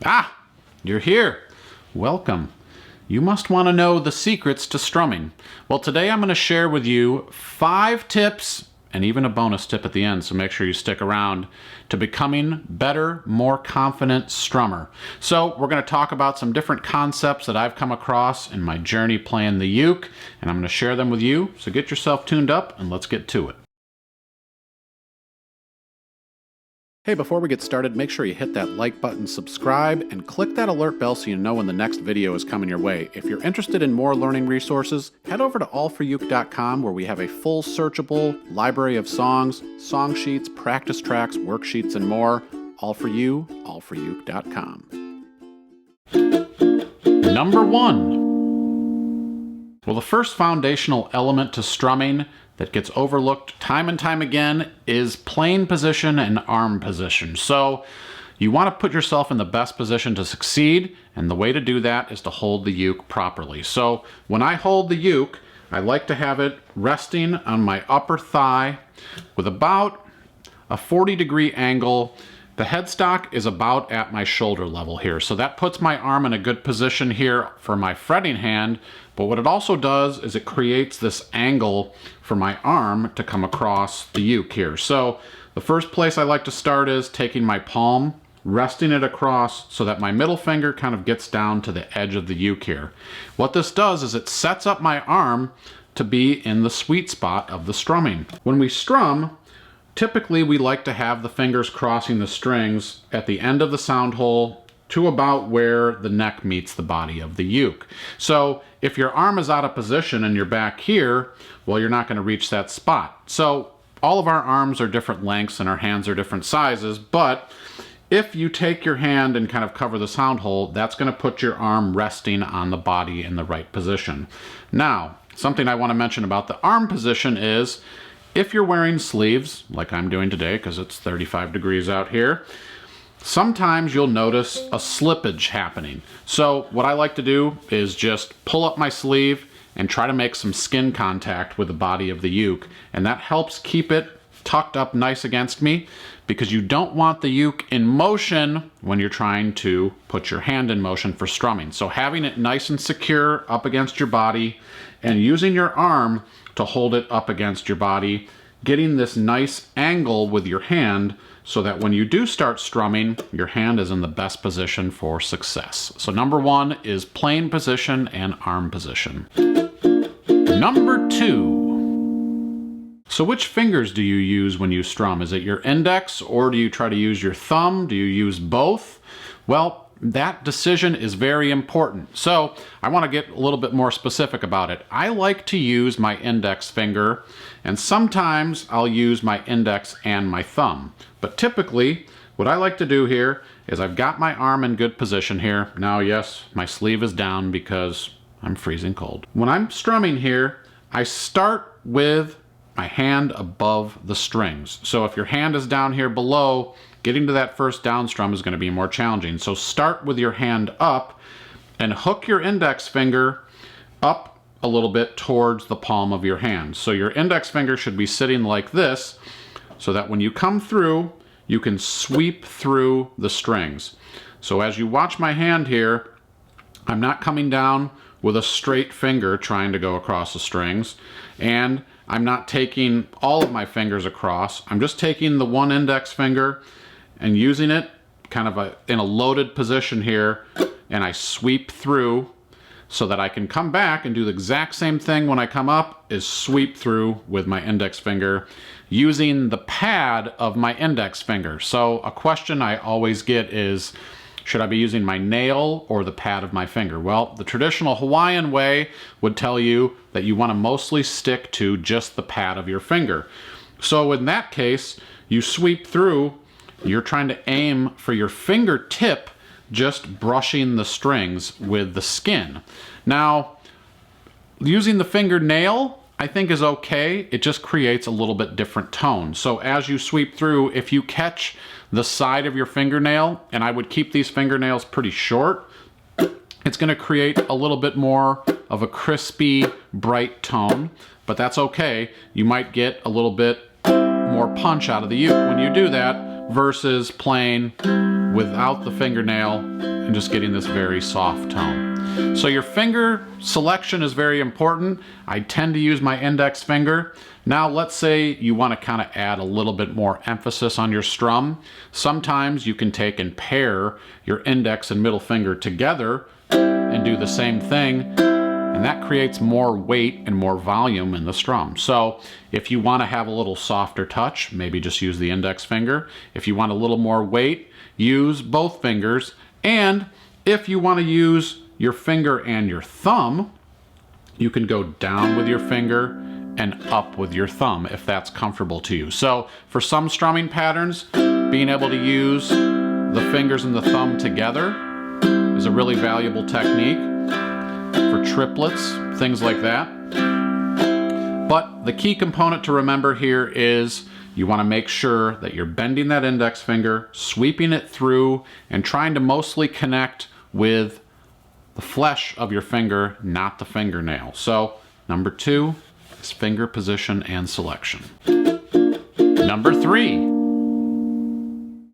Ah, you're here. Welcome. You must want to know the secrets to strumming. Well, today I'm going to share with you 5 tips and even a bonus tip at the end, so make sure you stick around, to becoming better, more confident strummer. So we're going to talk about some different concepts that I've come across in my journey playing the uke, and I'm going to share them with you. So get yourself tuned up and let's get to it. Hey, before we get started, make sure you hit that like button, subscribe, and click that alert bell so you know when the next video is coming your way. If you're interested in more learning resources, head over to AllForUke.com, where we have a full searchable library of songs, song sheets, practice tracks, worksheets, and more. All for you, AllForUke.com. Number 1. Well, the first foundational element to strumming that gets overlooked time and time again is playing position and arm position. So you want to put yourself in the best position to succeed, and the way to do that is to hold the uke properly. So when I hold the uke, I like to have it resting on my upper thigh with about a 40-degree angle. The headstock is about at my shoulder level here, so that puts my arm in a good position here for my fretting hand. But what it also does is it creates this angle for my arm to come across the uke here. So the first place I like to start is taking my palm, resting it across so that my middle finger kind of gets down to the edge of the uke here. What this does is it sets up my arm to be in the sweet spot of the strumming. When we strum, typically we like to have the fingers crossing the strings at the end of the sound hole to about where the neck meets the body of the uke. So if your arm is out of position and you're back here, well, you're not going to reach that spot. So all of our arms are different lengths and our hands are different sizes, but if you take your hand and kind of cover the sound hole, that's going to put your arm resting on the body in the right position. Now, something I want to mention about the arm position is if you're wearing sleeves, like I'm doing today because it's 35 degrees out here, sometimes you'll notice a slippage happening. So what I like to do is just pull up my sleeve and try to make some skin contact with the body of the uke, and that helps keep it tucked up nice against me, because you don't want the uke in motion when you're trying to put your hand in motion for strumming. So having it nice and secure up against your body and using your arm to hold it up against your body, getting this nice angle with your hand so that when you do start strumming, your hand is in the best position for success. So number 1 is playing position and arm position. Number 2. So which fingers do you use when you strum? Is it your index, or do you try to use your thumb? Do you use both? Well, that decision is very important. So I want to get a little bit more specific about it. I like to use my index finger, and sometimes I'll use my index and my thumb. But typically, what I like to do here is I've got my arm in good position here. Now, yes, my sleeve is down because I'm freezing cold. When I'm strumming here, I start with my hand above the strings. So if your hand is down here below, getting to that first down strum is going to be more challenging. So start with your hand up and hook your index finger up a little bit towards the palm of your hand. So your index finger should be sitting like this, so that when you come through, you can sweep through the strings. So as you watch my hand here, I'm not coming down with a straight finger trying to go across the strings, and I'm not taking all of my fingers across. I'm just taking the one index finger and using it kind of in a loaded position here, and I sweep through so that I can come back and do the exact same thing when I come up, is sweep through with my index finger using the pad of my index finger. So a question I always get is, should I be using my nail or the pad of my finger? Well, the traditional Hawaiian way would tell you that you want to mostly stick to just the pad of your finger. So in that case, you sweep through, you're trying to aim for your fingertip just brushing the strings with the skin. Now, using the fingernail, I think, is okay. It just creates a little bit different tone. So as you sweep through, if you catch the side of your fingernail, and I would keep these fingernails pretty short, it's going to create a little bit more of a crispy, bright tone, but that's okay. You might get a little bit more punch out of the uke when you do that, versus playing without the fingernail and just getting this very soft tone. So your finger selection is very important. I tend to use my index finger. Now let's say you want to kind of add a little bit more emphasis on your strum. Sometimes you can take and pair your index and middle finger together and do the same thing, and that creates more weight and more volume in the strum. So if you want to have a little softer touch, maybe just use the index finger. If you want a little more weight, use both fingers. And if you want to use your finger and your thumb, you can go down with your finger and up with your thumb if that's comfortable to you. So for some strumming patterns, being able to use the fingers and the thumb together is a really valuable technique. For triplets, things like that. But the key component to remember here is you want to make sure that you're bending that index finger, sweeping it through, and trying to mostly connect with the flesh of your finger, not the fingernail. So number 2 is finger position and selection. Number 3.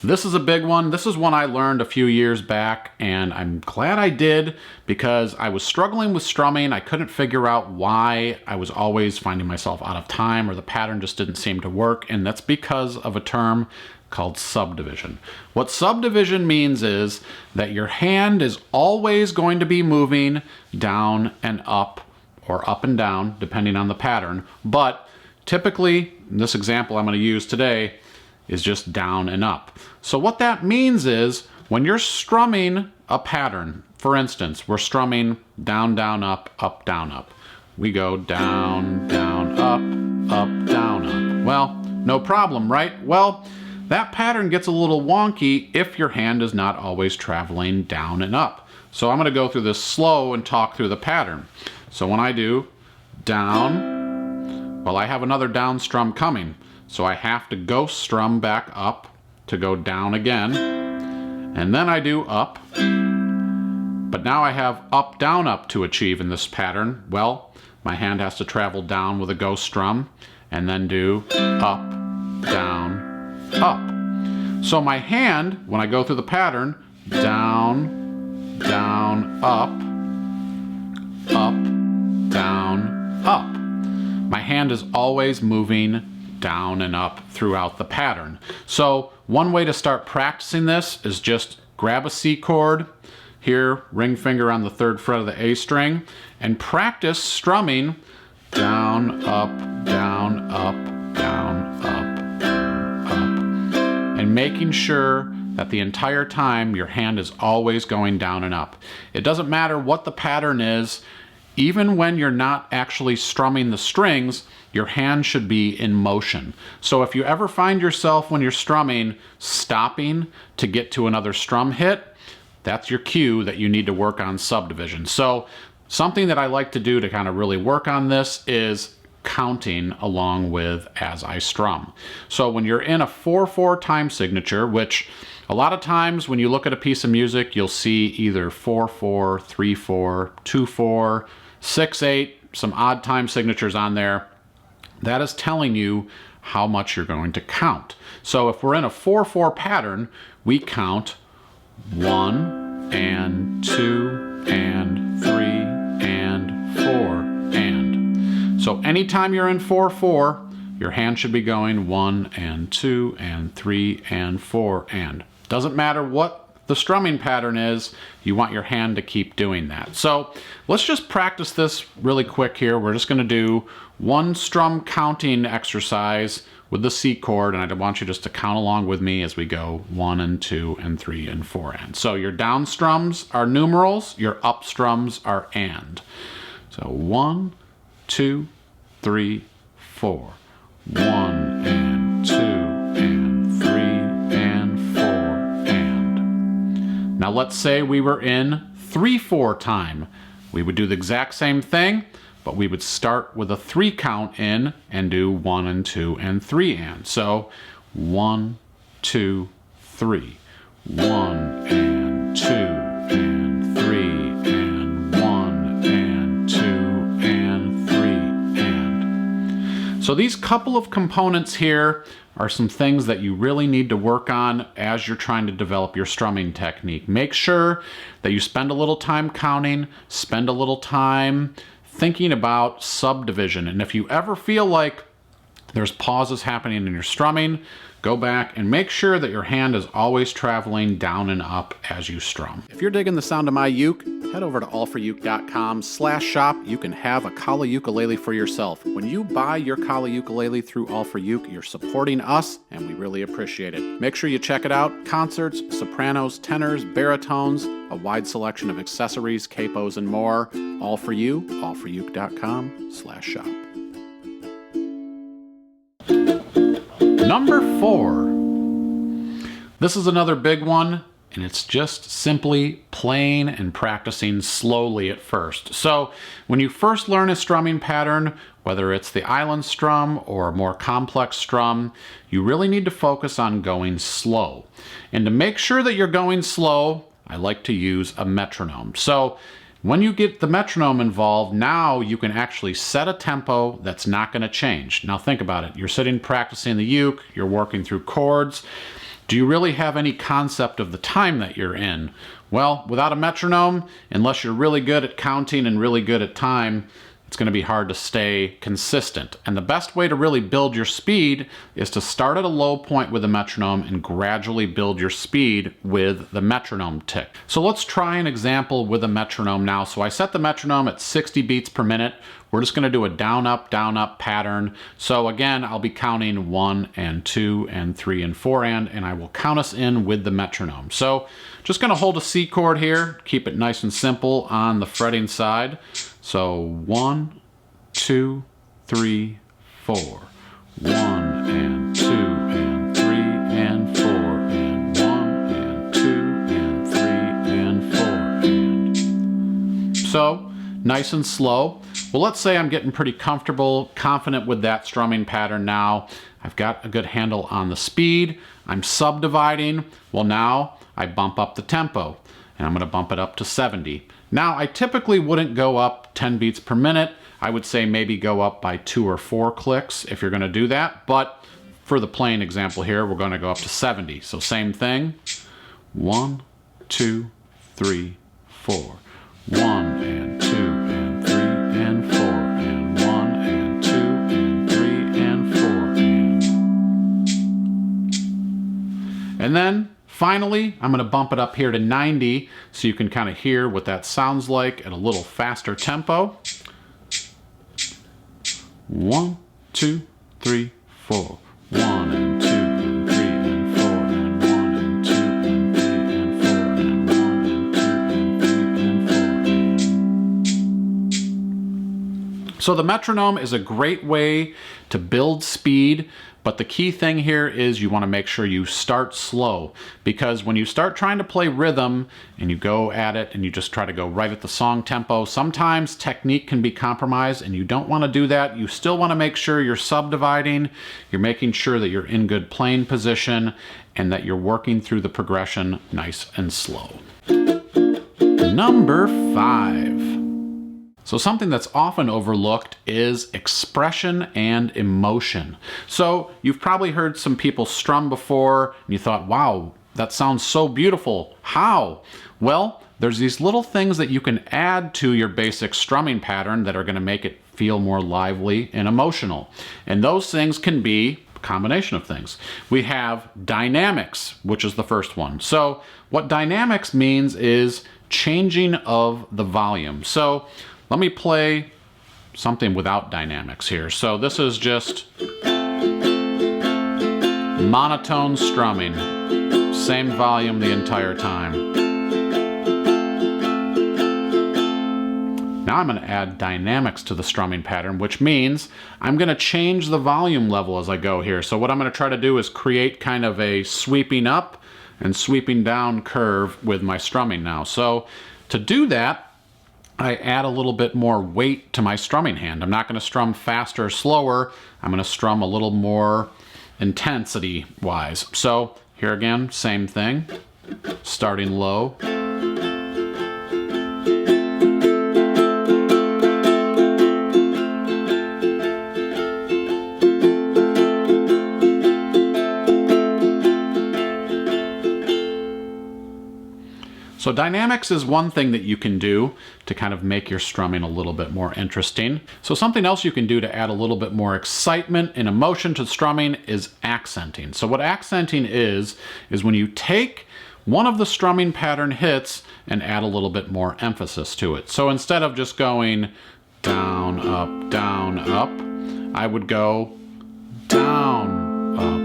This is a big one. This is one I learned a few years back, and I'm glad I did because I was struggling with strumming. I couldn't figure out why I was always finding myself out of time or the pattern just didn't seem to work, and that's because of a term called subdivision. What subdivision means is that your hand is always going to be moving down and up or up and down, depending on the pattern, but typically, in this example I'm going to use today, is just down and up. So what that means is when you're strumming a pattern, for instance, we're strumming down, down, up, down, up. We go down, down, up, down, up. Well, no problem, right? Well, that pattern gets a little wonky if your hand is not always traveling down and up. So I'm going to go through this slow and talk through the pattern. So when I do down, well, I have another down strum coming. So I have to ghost strum back up to go down again, and then I do up, but now I have up, down, up to achieve in this pattern. Well, my hand has to travel down with a ghost strum, and then do up, down, up. So my hand, when I go through the pattern, down, down, up, down, up. My hand is always moving down and up throughout the pattern. So one way to start practicing this is just grab a C chord, here ring finger on the 3rd fret of the A string, and practice strumming down, up, down, up, down, up, and making sure that the entire time your hand is always going down and up. It doesn't matter what the pattern is, even when you're not actually strumming the strings, your hand should be in motion. So if you ever find yourself when you're strumming stopping to get to another strum hit, that's your cue that you need to work on subdivision. So something that I like to do to kind of really work on this is counting along with as I strum. So when you're in a 4/4 time signature, which a lot of times when you look at a piece of music, you'll see either 4/4, 3/4, 2/4, 6/8, some odd time signatures on there. That is telling you how much you're going to count. So if we're in a 4/4 pattern, we count 1 and 2 and 3 and 4 and. So anytime you're in 4/4, your hand should be going 1 and 2 and 3 and 4 and. Doesn't matter what the strumming pattern is, you want your hand to keep doing that. So let's just practice this really quick here. We're just going to do one strum counting exercise with the C chord, and I want you just to count along with me as we go 1 and 2 and 3 and 4 and. So your down strums are numerals, your up strums are and. So 1, 2, 3, 4. 1 and 2 and 3 and 4 and. Now let's say we were in 3/4 time. We would do the exact same thing, but we would start with a 3 count in and do 1 and 2 and 3 and. So 1, 2, 3. 1 and 2 and 3 and 1 and 2 and 3 and. So these couple of components here are some things that you really need to work on as you're trying to develop your strumming technique. Make sure that you spend a little time counting, spend a little time thinking about subdivision. And if you ever feel like there's pauses happening in your strumming, go back and make sure that your hand is always traveling down and up as you strum. If you're digging the sound of my uke, head over to allforuke.com/shop. You can have a Kali ukulele for yourself. When you buy your Kali ukulele through AllForUke, you're supporting us, and we really appreciate it. Make sure you check it out. Concerts, sopranos, tenors, baritones, a wide selection of accessories, capos, and more. All for you, allforuke.com/shop. Number 4. This is another big one, and it's just simply playing and practicing slowly at first. So when you first learn a strumming pattern, whether it's the island strum or a more complex strum, you really need to focus on going slow. And to make sure that you're going slow, I like to use a metronome. So when you get the metronome involved, now you can actually set a tempo that's not going to change. Now think about it. You're sitting practicing the uke, you're working through chords. Do you really have any concept of the time that you're in? Well, without a metronome, unless you're really good at counting and really good at time, it's going to be hard to stay consistent. And the best way to really build your speed is to start at a low point with a metronome and gradually build your speed with the metronome tick. So let's try an example with a metronome now. So I set the metronome at 60 beats per minute. We're just going to do a down, up pattern. So again, I'll be counting 1 and 2 and 3 and 4 and I will count us in with the metronome. So just going to hold a C chord here, keep it nice and simple on the fretting side. So 1, 2, 3, 4. 1 and 2 and 3 and 4 and 1 and 2 and 3 and 4 and. So nice and slow. Well, let's say I'm getting pretty comfortable, confident with that strumming pattern now. I've got a good handle on the speed. I'm subdividing. Well, now I bump up the tempo, and I'm going to bump it up to 70. Now, I typically wouldn't go up 10 beats per minute. I would say maybe go up by 2 or 4 clicks if you're going to do that. But for the playing example here, we're going to go up to 70. So same thing. 1, 2, 3, 4. 1 and 2 and 3 and 4 and 1 and 2 and 3 and 4 and then finally, I'm going to bump it up here to 90 so you can kind of hear what that sounds like at a little faster tempo. 1, 2, 3, 4. 1 and 2 and 3 and 4 and 1 and 2 and 3 and 4 and 1 and 2 and 3 and 4. So the metronome is a great way to build speed. But the key thing here is you want to make sure you start slow, because when you start trying to play rhythm and you go at it and you just try to go right at the song tempo, sometimes technique can be compromised and you don't want to do that. You still want to make sure you're subdividing, you're making sure that you're in good playing position and that you're working through the progression nice and slow. Number 5. So something that's often overlooked is expression and emotion. So you've probably heard some people strum before and you thought, wow, that sounds so beautiful. How? Well, there's these little things that you can add to your basic strumming pattern that are going to make it feel more lively and emotional. And those things can be a combination of things. We have dynamics, which is the first one. So what dynamics means is changing of the volume. So let me play something without dynamics here. So this is just monotone strumming, same volume the entire time. Now I'm going to add dynamics to the strumming pattern, which means I'm going to change the volume level as I go here. So what I'm going to try to do is create kind of a sweeping up and sweeping down curve with my strumming now. So to do that, I add a little bit more weight to my strumming hand. I'm not going to strum faster or slower. I'm going to strum a little more intensity-wise. So here again, same thing, starting low. So dynamics is one thing that you can do to kind of make your strumming a little bit more interesting. So something else you can do to add a little bit more excitement and emotion to strumming is accenting. So what accenting is when you take one of the strumming pattern hits and add a little bit more emphasis to it. So instead of just going down, up, I would go down, up,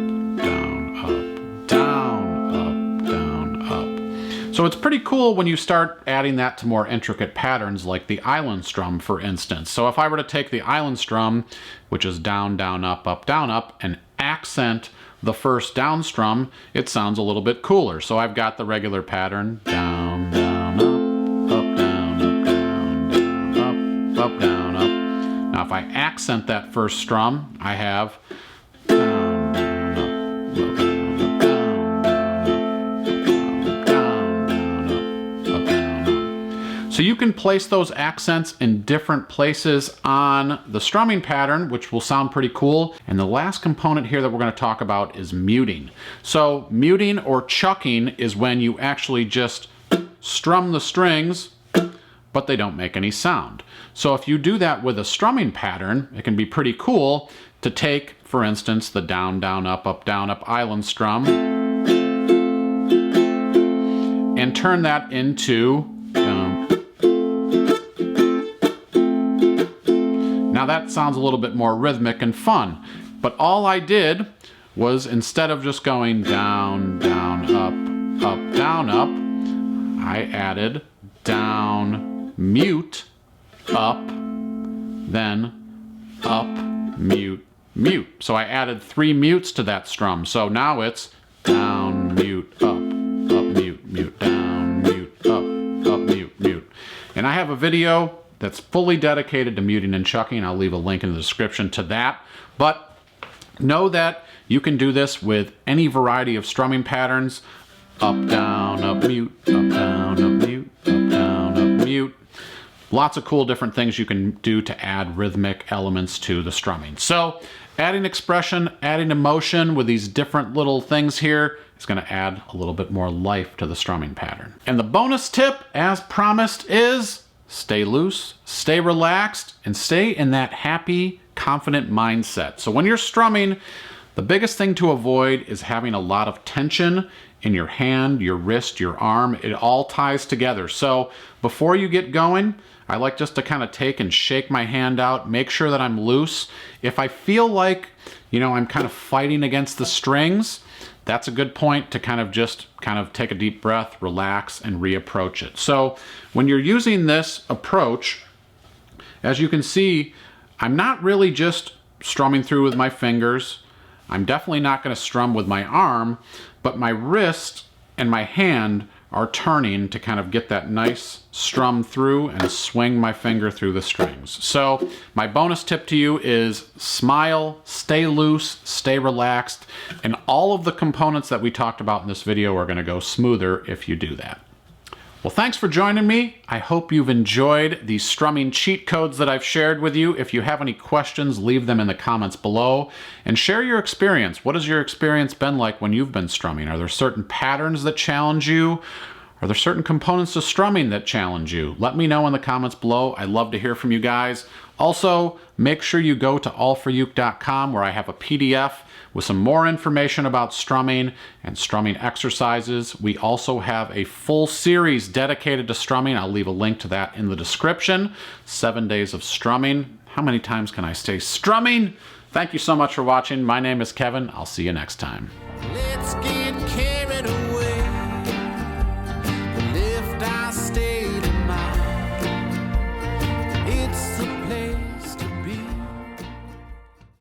down, up, down, up, down, up. So it's pretty cool when you start adding that to more intricate patterns like the island strum, for instance. So if I were to take the island strum, which is down, down, up, and accent the first down strum, it sounds a little bit cooler. So I've got the regular pattern, down, down, up, down, up, down, down, up, down, up. Now if I accent that first strum, I have down, down, up, down, up, down, up, down, up. So you can place those accents in different places on the strumming pattern, which will sound pretty cool. And the last component here that we're going to talk about is muting. So muting or chucking is when you actually just strum the strings, but they don't make any sound. So if you do that with a strumming pattern, it can be pretty cool to take, for instance, the down, up, island strum and turn that into now that sounds a little bit more rhythmic and fun, but all I did was, instead of just going down, up, down, up, I added down, mute, up, then up, mute, mute. So I added 3 mutes to that strum. So now it's down, mute, up, mute, mute, down, mute, up, mute, mute. And I have a video that's fully dedicated to muting and chucking. I'll leave a link in the description to that. But know that you can do this with any variety of strumming patterns. Up, mute, up, down, up, mute, up, down, up, mute. Lots of cool different things you can do to add rhythmic elements to the strumming. So adding expression, adding emotion with these different little things here is going to add a little bit more life to the strumming pattern. And the bonus tip, as promised, is stay loose, stay relaxed, and stay in that happy, confident mindset. So when you're strumming, the biggest thing to avoid is having a lot of tension in your hand, your wrist, your arm. It all ties together. So before you get going, I like just to kind of take and shake my hand out, make sure that I'm loose. If I feel like, I'm kind of fighting against the strings, that's a good point to kind of take a deep breath, relax, and reapproach it. So when you're using this approach, as you can see, I'm not really just strumming through with my fingers. I'm definitely not going to strum with my arm, but my wrist and my hand are turning to kind of get that nice strum through and swing my finger through the strings. So my bonus tip to you is smile, stay loose, stay relaxed, and all of the components that we talked about in this video are going to go smoother if you do that. Well, thanks for joining me. I hope you've enjoyed these strumming cheat codes that I've shared with you. If you have any questions, leave them in the comments below and share your experience. What has your experience been like when you've been strumming? Are there certain patterns that challenge you? Are there certain components to strumming that challenge you? Let me know in the comments below. I'd love to hear from you guys. Also, make sure you go to AllForUke.com where I have a PDF with some more information about strumming and strumming exercises. We also have a full series dedicated to strumming. I'll leave a link to that in the description. 7 days of strumming. How many times can I say strumming? Thank you so much for watching. My name is Kevin. I'll see you next time.